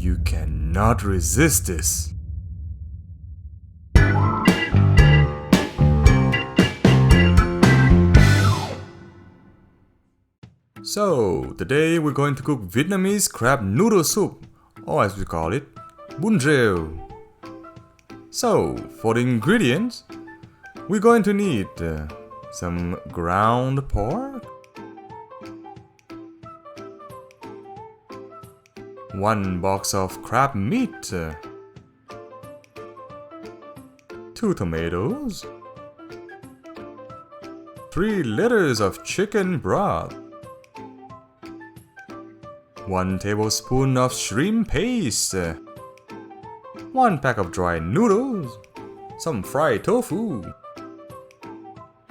You cannot resist this. So, today we're going to cook Vietnamese crab noodle soup, or as we call it, Bún Riêu. So, for the ingredients, we're going to need some ground pork, 1 box of crab meat, 2 tomatoes, 3 liters of chicken broth, 1 tablespoon of shrimp paste, 1 pack of dry noodles, some fried tofu,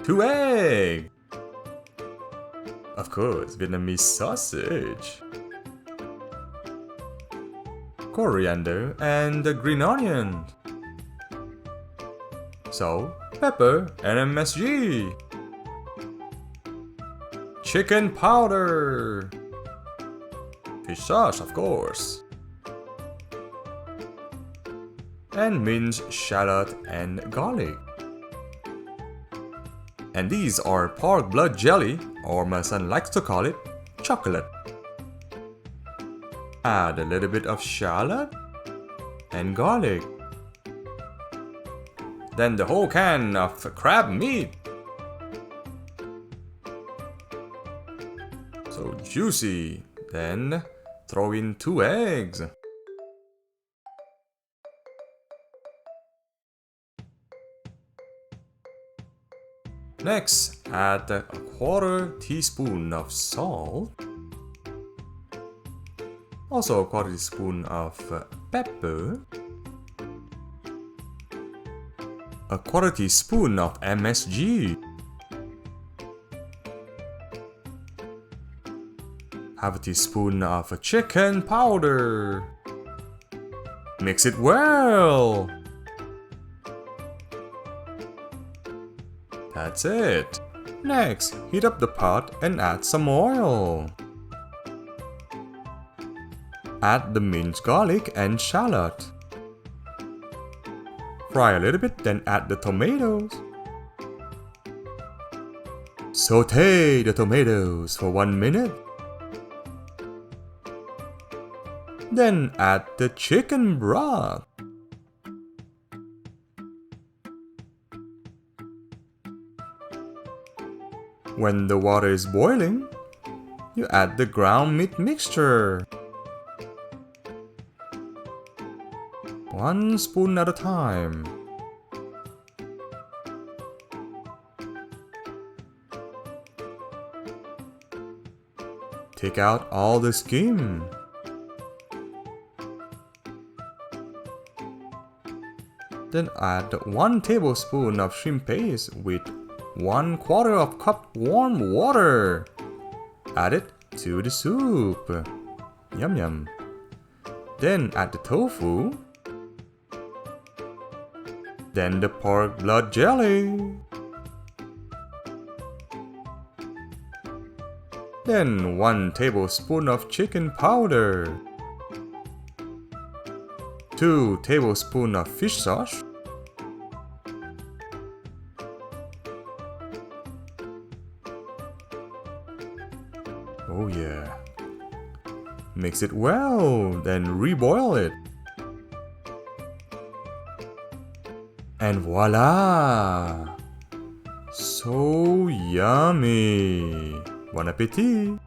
2 eggs, of course, Vietnamese sausage, coriander and green onion, salt, pepper, and MSG, chicken powder, fish sauce, of course, and minced shallot and garlic. And these are pork blood jelly, or my son likes to call it chocolate. Add a little bit of shallot and garlic. Then the whole can of crab meat. So juicy. Then throw in 2 eggs. Next, add a 1/4 teaspoon of salt. Also a 1/4 teaspoon of pepper. A 1/4 teaspoon of MSG. Half a teaspoon of chicken powder. Mix it well. That's it. Next, heat up the pot and add some oil. Add the minced garlic and shallot. Fry a little bit, then add the tomatoes. Saute the tomatoes for 1 minute. Then add the chicken broth. When the water is boiling, you add the ground meat mixture. 1 spoon at a time. Take out all the skin. Then add 1 tablespoon of shrimp paste with 1/4 cup warm water. Add it to the soup. Yum yum. Then add the tofu. Then the pork blood jelly. Then 1 tablespoon of chicken powder. 2 tablespoons of fish sauce. Oh yeah. Mix it well, then reboil it. And voila! So yummy! Bon appetit!